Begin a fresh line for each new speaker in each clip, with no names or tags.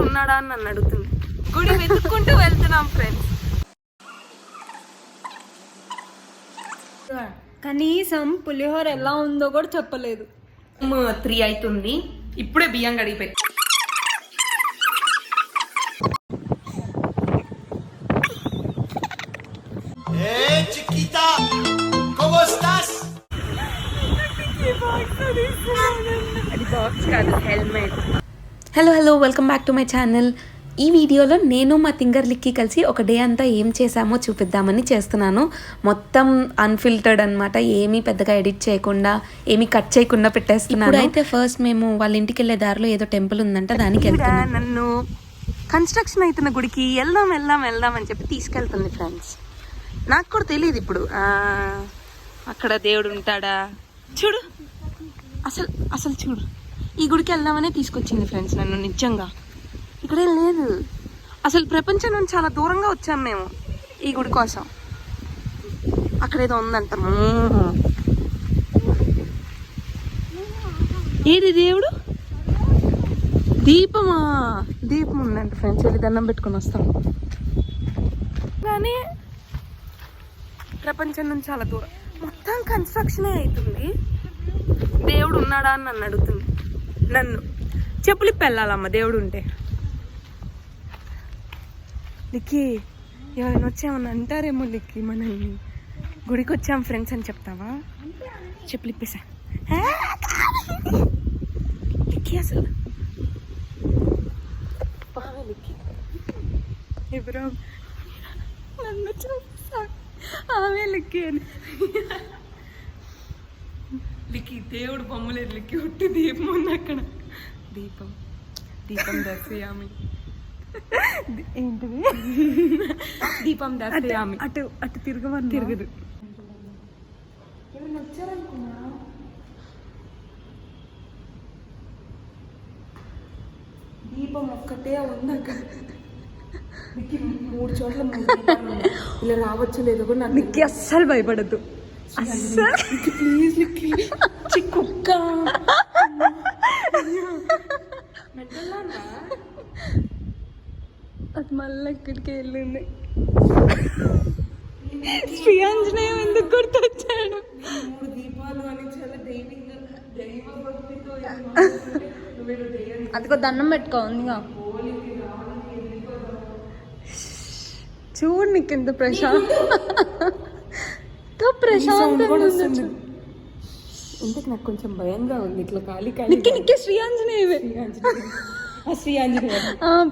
దేవుడు ఉన్నాడా అని నన్ను అడుగుతుంది. గుడి వెతుక్కుంటూ వెళ్తున్నాం ఫ్రెండ్స్.
కనీసం పులిహోర ఎలా ఉందో కూడా చెప్పలేదు.
3 అవుతుంది, ఇప్పుడే బియ్యం కడిగి పెట్టి. అది బాక్స్ కాదు, helmet.
Hello welcome back to my channel. ఈ వీడియోలో నేను మా తింగర్లిక్కి కలిసి ఒక డే అంతా ఏం చేసామో చూపిద్దామని చేస్తున్నాను. మొత్తం అన్ఫిల్టర్డ్ అనమాట, ఏమీ పెద్దగా ఎడిట్ చేయకుండా, ఏమీ కట్ చేయకుండా పెట్టేస్తున్నాను. అయితే ఫస్ట్ మేము వాళ్ళ ఇంటికి వెళ్ళే దారిలో ఏదో టెంపుల్ ఉందంట, దానికి వెళ్తున్నాం.
నన్ను కన్స్ట్రక్షన్ అవుతున్న గుడికి వెళ్దాం అని చెప్పి తీసుకెళ్తుంది ఫ్రెండ్స్. నాకు కూడా తెలియదు ఇప్పుడు అక్కడ దేవుడు ఉంటాడా. చూడు అసలు చూడు, ఈ గుడికి వెళ్దామనే తీసుకొచ్చింది ఫ్రెండ్స్ నన్ను. నిజంగా ఇక్కడే లేదు, అసలు ప్రపంచం నుంచి చాలా దూరంగా వచ్చాం మేము ఈ గుడి కోసం. అక్కడేదో ఉందంట. ఏది దేవుడు? దీపం ఉందంట ఫ్రెండ్స్. వెళ్ళి దండం పెట్టుకొని వస్తాం. కానీ ప్రపంచం నుంచి చాలా దూరం, మొత్తం కన్స్ట్రక్షనే అవుతుంది. దేవుడు ఉన్నాడా అని నన్ను అడుగుతుంది. నన్ను చెప్పులిప్పి వెళ్ళాలమ్మ దేవుడు ఉంటే. లిక్కి ఎవరైనా వచ్చామని అంటారేమో. లిక్కి మనల్ని గుడికి వచ్చాం ఫ్రెండ్స్ అని చెప్తావా? చెప్పులిప్పేసా లిక్కి. అసలు లిక్కి ఎవరో నన్ను చూస్తా, ఆమె లిక్కి అని. లిక్కి దేవుడు బొమ్మలేదు లిక్కి, ఒట్టి దీపం ఉంది అక్కడ. దీపం దర్శయామి. ఏంటిది? దీపం దర్శయామి. అటు తిరగదు. ఎవరైనా వచ్చారనుకున్నా. దీపం ఒక్కటే ఉంది అక్కడ. 3 చోట్ల ఇలా రావచ్చు లేదో కూడా నాకు.
లిక్కి అస్సలు భయపడద్దు,
ప్లీజ్ లిక్కి. కుక్క
అది మళ్ళీ ఇక్కడికి వెళ్ళింది. శ్రీ ఆంజనేయం ఎందుకు గుర్తొచ్చాడు?
3 దీపాలు అని చాలా దైవ భక్తితో.
అదిగో దండం పెట్టుకోందిగా. చూడు నీకు ఎంత ప్రశాంతంగా.
ఎందుకు నాకు కొంచెం భయంగా ఉంది ఇట్లా ఖాళీ
నిక్కి శ్రీ ఆంజనేయవే.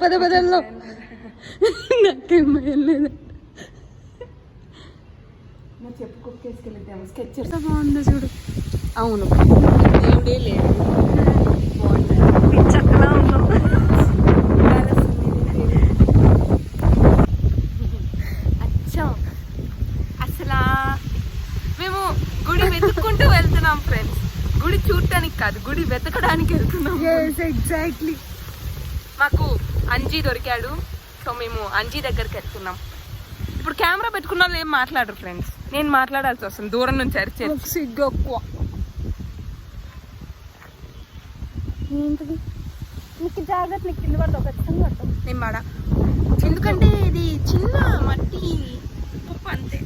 పదలో నాకేం భయం లేదు.
చెప్పుకోసుకెళ్ళిద్దాము. స్కెచ్
బాగుంది చూడు.
అవును, దేవుడే లేదు.
చక్కగా ఉన్నాం.
అసలు మేము గుడి వెతుక్కుంటూ వెళ్తున్నాం ఫ్రెండ్స్. గుడి చూడటానికి కాదు, గుడి వెతకడానికి వెళ్తున్నాం.
ఎగ్జాక్ట్లీ.
మాకు అంజీ దొరికాడు, సో మేము అంజీ దగ్గరికి వెళ్తున్నాం. ఇప్పుడు కెమెరా పెట్టుకున్న వాళ్ళు ఏం మాట్లాడరు ఫ్రెండ్స్, నేను మాట్లాడాల్సి వస్తుంది దూరం నుంచి అరిచే.
సిగ్గు ఎక్కువ. ఏంటిది? నీకు జాగ్రత్త, నీకు కింద పడతావు, ఖచ్చితంగా పడతావు.
నేను మాడ, ఎందుకంటే ఇది చిన్న మట్టి కుప్ప, అంతే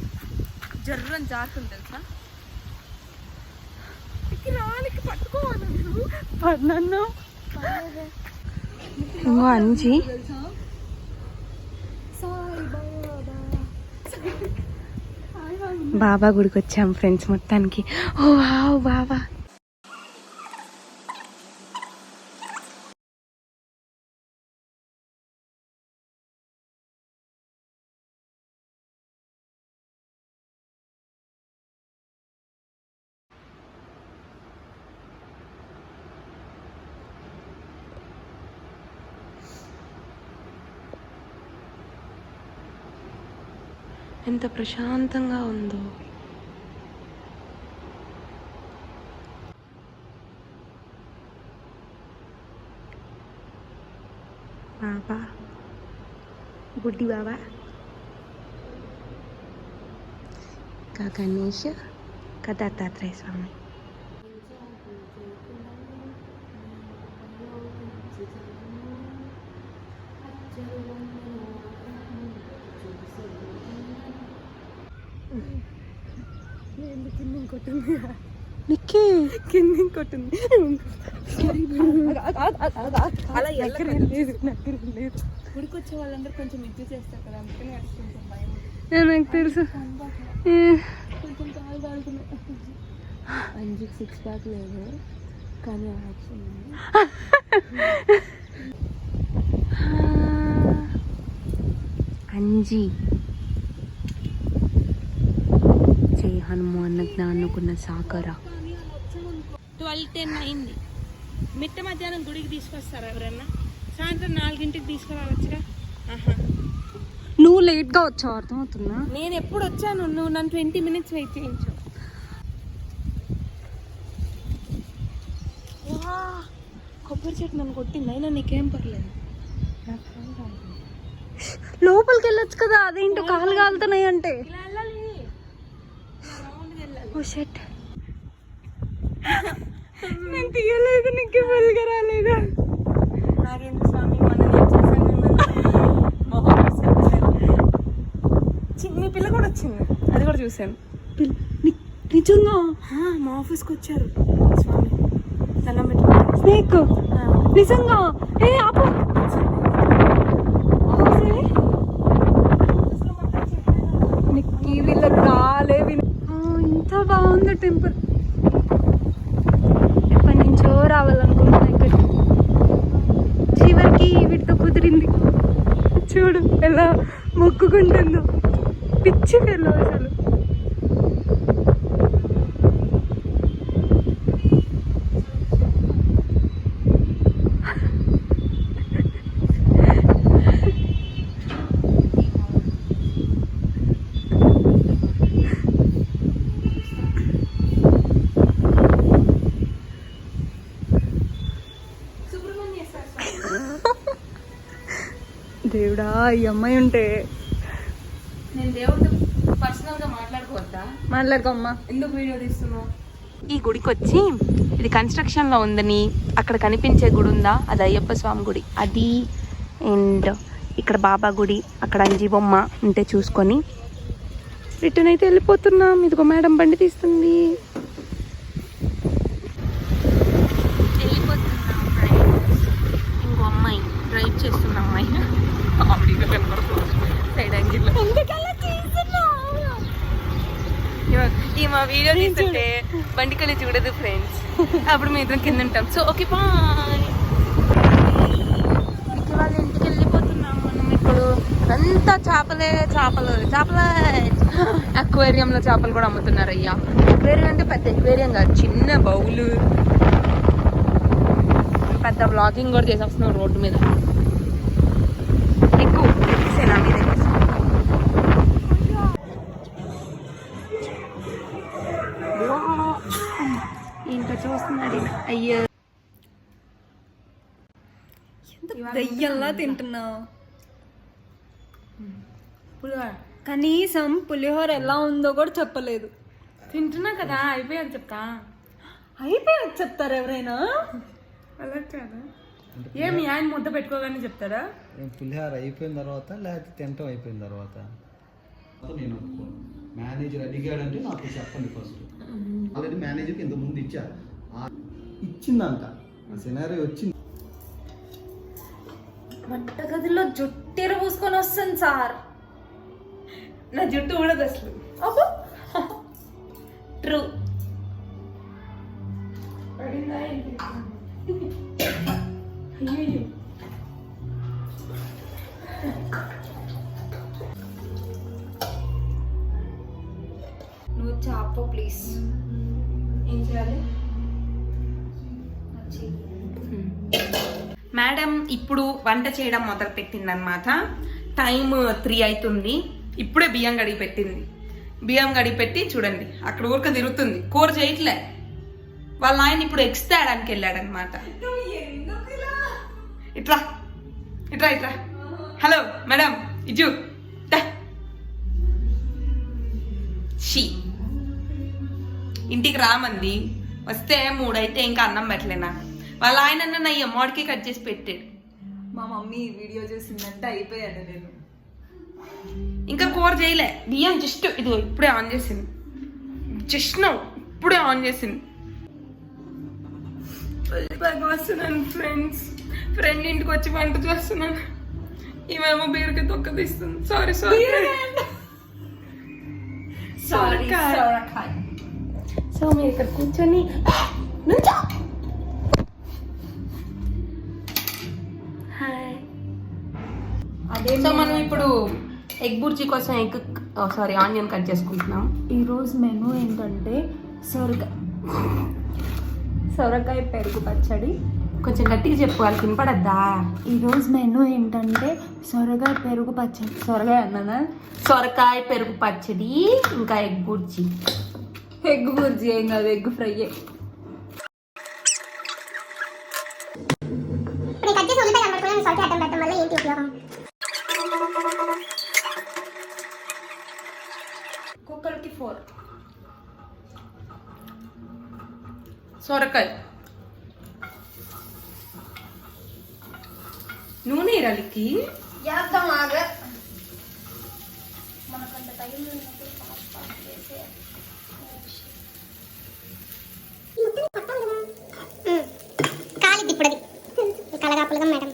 జర్రని జారుతుంది తెలుసా. రాలికి పట్టుకోవాలి
పడినాను.
అంజీ బాబా గుడికి వచ్చాం ఫ్రెండ్స్ మొత్తానికి. ఓ వావ్ బాబా. ఎంత ప్రశాంతంగా ఉందో. బాబా, బుడ్డి బాబా, का गणेश का दत्तात्रेय स्वामी.
కింద ఇంకొట్టింది
నిక్కి
కింద ఇంకొట్టింది
అలా
లేదు లేదు.
ఉడికొచ్చే వాళ్ళందరూ కొంచెం ఇది చేస్తారు కదా, అందుకని వాటికి కొంచెం భయం.
నాకు తెలుసు.
కొంచెం కాలు కాలుతున్నాయి. 5 6 ప్యాక్ లేదు కానీ యాక్షన్ అంజీ జై హనుమాన్ జ్ఞానుకున్న సాకర. 12:10 అయింది. మిట్ట మధ్యాహ్నం గుడికి తీసుకొస్తారా ఎవరన్నా? సాయంత్రం 4ంటికి తీసుకురావచ్చుగా.
నువ్వు లేట్గా వచ్చావు, అర్థమవుతుందా?
నేను ఎప్పుడు వచ్చాను, నువ్వు నన్ను 20 minutes వెయిట్ చేయించు. కొబ్బరి చెట్టు నన్ను కొట్టింది, అయినా నీకేం పర్లేదు.
లోపలికి వెళ్ళొచ్చు కదా, అదేంటో కాలు కాలుతున్నాయి అంటే.
ఇలా వెళ్ళాలి,
ఓ షట్, నేను తీయలేదు, నీకు వెలుగా రాలేదు.
నాగేంద్ర స్వామి మన నేను చేశాను. మీ పిల్ల కూడా వచ్చింది, అది కూడా చూశాను.
నిజంగా
మా ఆఫీస్కి వచ్చారు స్వామి దండం పెట్టుకున్నారు.
స్నేక్ నిజంగా? ఏ ఆపు, నీకు వీళ్ళకి రాలేవి. ఇంత బాగుంది టెంపుల్, ఎప్పటి నుంచో రావాలనుకుంటున్నా ఇక్కడ. చివరికి వీటితో కుదిరింది. చూడు ఎలా మొక్కుకుంటుందో, పిచ్చి పిల్ల అసలు. దేవుడా, ఈ అమ్మాయి ఉంటే
నేను దేవుడితో పర్సనల్గా మాట్లాడుకోవద్దా?
మాట్లాడుకోమ్మా.
ఎందుకు వీడియో తీస్తున్నావు? ఈ గుడికి వచ్చి ఇది కన్స్ట్రక్షన్లో ఉందని, అక్కడ కనిపించే గుడి ఉందా, అది అయ్యప్ప స్వామి గుడి అది. అండ్ ఇక్కడ బాబా గుడి, అక్కడ అంజీ బొమ్మ ఉంటే చూసుకొని రిటర్న్ అయితే వెళ్ళిపోతున్నాం. ఇదిగో మేడం బండి తీస్తుంది. ఇంకో అమ్మాయి డ్రైవ్ చేస్తున్న అమ్మాయి సైడ్ యాంగిల్ ఈ మా వీడియో తీస్తుంటే బండి కలిసి చూడదు ఫ్రెండ్స్, అప్పుడు మీ ఇద్దరం కింద ఉంటాం. So okay bye. వాళ్ళ ఇంటికి వెళ్ళిపోతున్నాం మనం ఇప్పుడు. అంతా చేపలే చేపలు చేపలే. అక్వేరియంలో చేపలు కూడా అమ్ముతున్నారు. అయ్యా, అక్వేరియం అంటే పెద్ద అక్వేరియం కాదు, చిన్న బౌలు. పెద్ద బ్లాగింగ్ కూడా చేసి వస్తున్నాం రోడ్డు మీద. ఎక్కువ ఎక్కిసేనా మీద ఇంకా చూస్తున్నాడు. అయ్యో,
దయ్యంలా తింటున్నావు.
పులిహోర
కనీసం పులిహోర ఎలా ఉందో కూడా చెప్పలేదు.
తింటున్నా కదా, అయిపోయాక చెప్తా.
అయిపోయాక చెప్తారు ఎవరైనా?
అలా కాదా? ఏమి ఆయన ముద్ద పెట్టుకోగానే చెప్తారా?
పులిహార అయిపోయిన తర్వాత లేకపోతే తింటం అయిపోయిన తర్వాత నేను మేనేజర్ అడిగాడంటే నాకు చెప్పండి ఫస్ట్. ఆల్రెడీ మేనేజర్కి ఇంత ముందు ఇచ్చారు, ఇచ్చిందంట, ఆ సినారీ వచ్చింది.
వంటగదిలో జుట్టెర పూసుకొని వస్తుంది సార్.
నా జుట్టు కూడా అసలు
ట్రూ. నువ్వు చాప ప్లీజ్.
ఏం చేయాలి మేడం? ఇప్పుడు వంట చేయడం మొదలు పెట్టిందనమాట. టైం 3 అవుతుంది. ఇప్పుడే బియ్యం గడిగి పెట్టింది. బియ్యం గడిగి పెట్టి చూడండి అక్కడ ఊరిక తిరుగుతుంది, కూర చేయట్లే. వాళ్ళ ఆయన ఇప్పుడు ఎగ్స్ తేడానికి వెళ్ళాడనమాట. ఇట్రా ఇట్రా ఇట్రా. హలో మేడం, ఇజు షీ ఇంటికి రామంది. వస్తే 3 అయితే ఇంకా అన్నం పెట్టలే నాకు. వాళ్ళ ఆయన నా అమ్మడికి కట్ చేసి పెట్టాడు.
మా మమ్మీ వీడియో చూసిందంటే అయిపోయాను నేను.
ఇంకా కూర చేయలే, బియ్యం జస్ట్ ఇదిగో ఇప్పుడే ఆన్ చేసింది. జస్ట్ నౌ ఇప్పుడే ఆన్ చేసింది. వస్తున్నాను ఫ్రెండ్స్, ఫ్రెండ్ ఇంటికి వచ్చి వంట చేస్తున్నాను. ఇవేమో బీరకాయ తొక్క తీస్తుంది. సారీ సో మీరు ఇక్కడ కూర్చొని హాయ్. సో మనం ఇప్పుడు ఎగ్ బుర్జీ కోసం ఆనియన్ కట్ చేసుకుంటున్నాం.
ఈరోజు మెనూ ఏంటంటే సొరకాయ పెరుగు పచ్చడి.
కొంచెం గట్టిగా చెప్పు, వాళ్ళకి వినపడద్దా?
ఈరోజు మెనూ ఏంటంటే సొరకాయ పెరుగు పచ్చడి. సొరకాయ అన్నానా?
సొరకాయ పెరుగు పచ్చడి, ఇంకా ఎగ్ బుర్జీ.
ఎగ్ బుర్జీ ఏం కాదు, ఎగ్ ఫ్రై.
కుక్కర్కి 4 సొరకాయ నూనె రలికి
కాలిది ఇప్పుడు అది కలగాపులగా మేడం.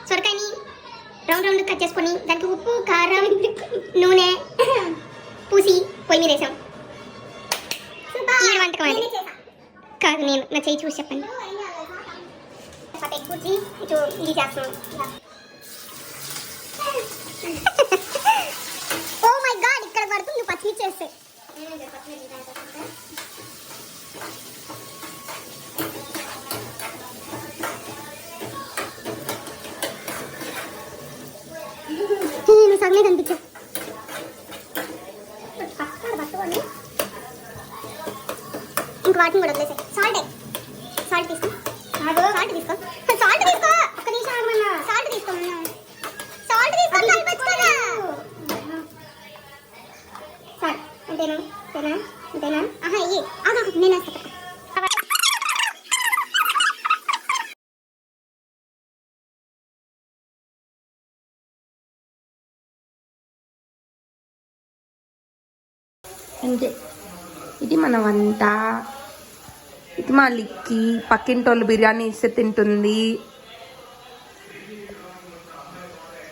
సొరకాయని రౌండ్ రౌండ్ కట్ చేసుకొని దానికి ఉప్పు, కారం, నూనె పూసి పొయ్యి మీద వేసాం. ఈ వంటకం అది కాదు, నేను నా చేయి చూసి చెప్పండి. ఎగ్ బుర్జీ ఇటు ఇది చేస్తున్నాం. ఓ మై గాడ్, ఇక్కడ పడుతుంది పచ్చిమిర్చి చేస్తే. సగమే కనిపించు. ఇంక వాటిని కూడా వదిలేసాయి. సాల్ట్ తీసుకో. సాల్ట్ తీసుకో. ఒక్క నిమిషం ఆగమన్నా. సాల్ట్ తీసుకోమన్నా. సాల్ట్ తీసుకో. కలిపొచ్చుకోరా. సాల్ట్ అంతేనా? అంతేనా? ఆహా ఇయ్యి. ఆహా నేను వేస్తా.
అంతే, ఇది మన వంట. ఇది మా లిక్కి. పక్కింటోళ్ళు బిర్యానీ ఇస్తే తింటుంది.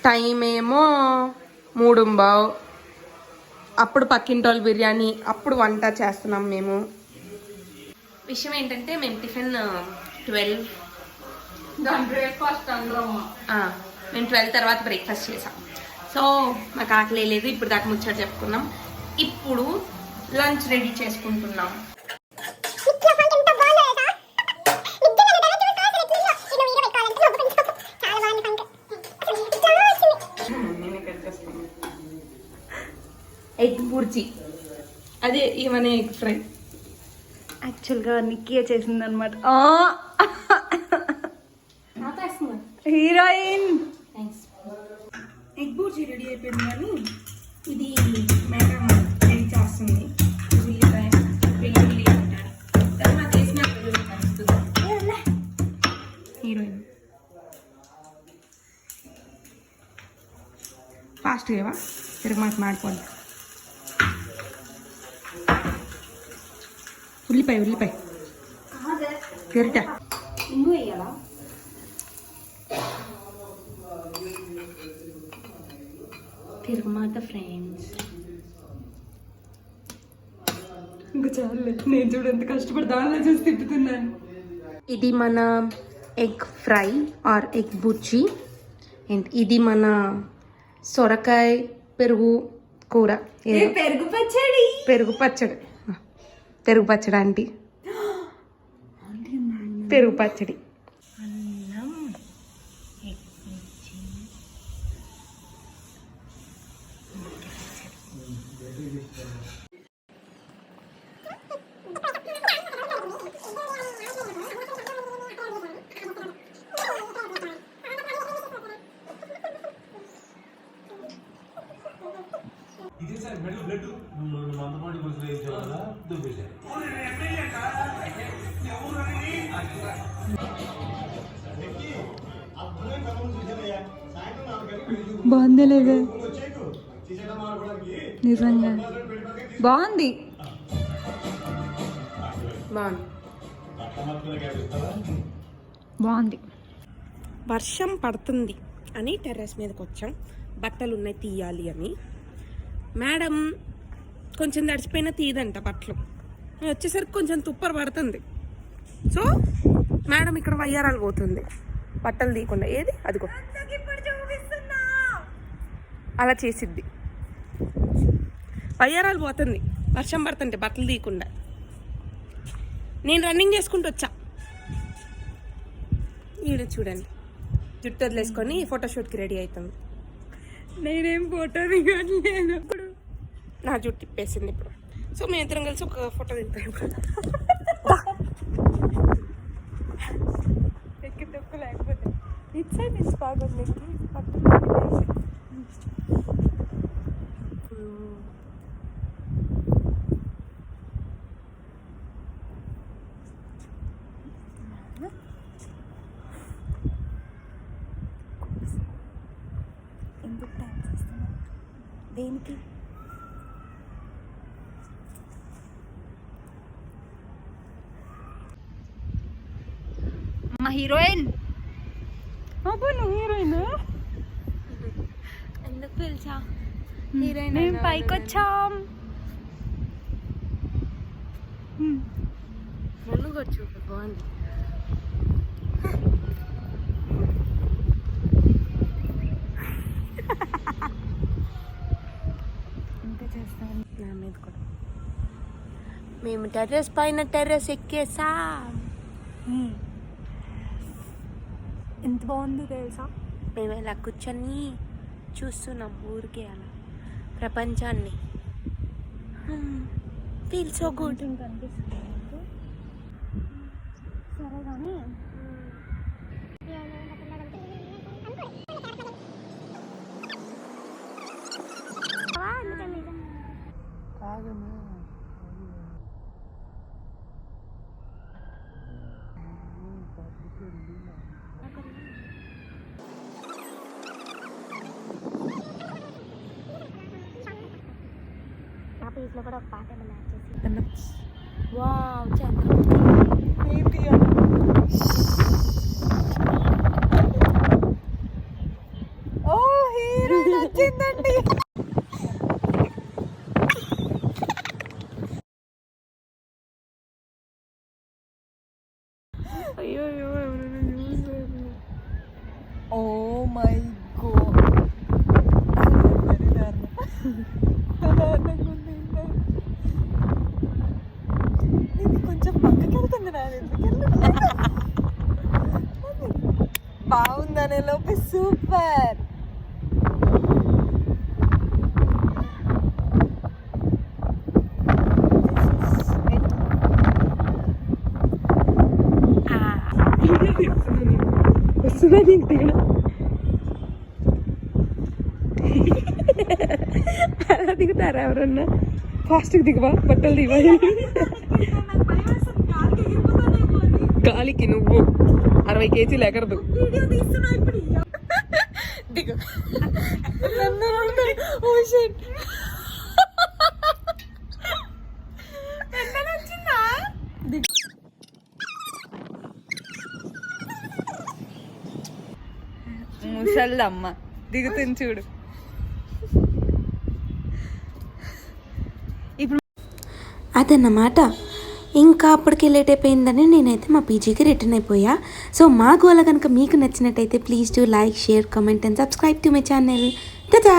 టైం ఏమో 3:15. అప్పుడు పక్కింటోళ్ళు బిర్యానీ, అప్పుడు వంట చేస్తున్నాం మేము. విషయం ఏంటంటే మేము టిఫిన్ 12,
బ్రేక్ఫాస్ట్
మేము 12 తర్వాత బ్రేక్ఫాస్ట్ చేసాం. సో మాకు ఆకలి లేదు. ఇప్పుడు దాకా ముచ్చట చెప్పుకున్నాం. ఇప్పుడు లంచ్ రెడీ చేసుకుంటున్నాం. ఎగ్ బుర్జీ, అదే ఏమనే ఎగ్ ఫ్రై.
యాక్చువల్గా నిక్కీ చేసింది అనమాట. హీరోయిన్.
ఎగ్ బుర్జీ రెడీ అయిపోయింది, కానీ ఇది మేడం రెడీ చేస్తుంది. ఉల్లిపాయ, వెల్లుల్లి అంటారు. తర్వాత వేసిన హీరోయిన్ ఫాస్ట్ ఏవా తిరుగు మాకు మాడిపోద్ది. ఉల్లిపాయ గరిట
ఇంగు వేయాలా?
తిరుగుమాత ఫ్రెండ్స్.
ఇంకా చాలు, నేను చూడు ఎంత కష్టపడి దానిలో చూసి తిప్పుతున్నాను.
ఇది మన egg fry or egg bhurji. And ఇది మన సొరకాయ పెరుగు కూర.
పెరుగు పచ్చడి.
పెరుగు పచ్చడి ఆంటీ. పెరుగు పచ్చడి, అన్నం, ఎగ్ బాగుందేలేగా నిజంగా బాగుంది బాగుంది. వర్షం పడుతుంది అని టెర్రస్ మీదకి వచ్చాం. బట్టలు ఉన్నాయి తీయాలి అని. మేడం కొంచెం తడిచిపోయినా తీయదంట బట్టలు. వచ్చేసరికి కొంచెం తుప్పర పడుతుంది. సో మేడం ఇక్కడ వయ్యారాలు పోతుంది బట్టలు తీయకుండా. ఏది అదిగో అలా చేసిద్ది. వయ్యారాలు పోతుంది వర్షం పడుతుంటే బట్టలు తీయకుండా. నేను రన్నింగ్ చేసుకుంటూ వచ్చా. ఈడ చూడండి జుట్టు వదిలేసుకొని ఫోటోషూట్కి రెడీ అవుతుంది. నేనేం ఫోటో దిగట్లేదు. ఇప్పుడు నా జుట్టు తిప్పేసింది ఇప్పుడు. సో మేము ఇద్దరం కలిసి ఒక ఫోటో దిగుతాం ఇప్పుడు. ఎక్కి తొక్కు లేకపోతే ఇట్ సైడ్ ఇస్ బాగుంది. ఎందుకు డాన్స్ చేస్తున్నా? దేనికి? మా హీరోయిన్. నువ్వు హీరోయిన్ ఎందుకు పిలిచా? హీరోయిన్ మేము పైకి వచ్చాం. ముందు కూర్చో బాగుంది. ఇంకా చేస్తాను నా మీద కూడా. మేము టెర్రస్ పైన టెర్రస్ ఎక్కేసాం. ఎంత బాగుందో తెలుసా? మేము ఇలా కూర్చొని చూస్తున్నాం ఊరికే అలా ప్రపంచాన్ని. Feel so good. కనిపిస్తుంది సరే కానీ
లో కూడా ఒక పాట ఏమన్నా యాడ్ చేసి.
వావ్ ఓ హీరోయిన్ వచ్చిందండి. అయ్యో ఎవరైనా చూసారు. ఓ మై గాడ్ ఇది కొంచెం పక్కకి వెళ్తుంది. బాగుందనే లోపే సూపర్. వస్తుందా నీకు దిగడం? అలా దిగుతారా ఎవరన్నా? ఫాస్ట్గా దిగవా, బట్టలు దిగవా. గాలికి నువ్వు 60 కేజీలు ఎగరదు. దిగు. ముసళ్ళమ్మ దిగుతుంది చూడు.
అదన్నమాట. ఇంకా అప్పటికి లేట్ అయిపోయిందని నేనైతే మా పీజీకి రిటర్న్ అయిపోయా. సో మా గోల కనుక మీకు నచ్చినట్టయితే please do like, share, comment and subscribe to my channel. Tata.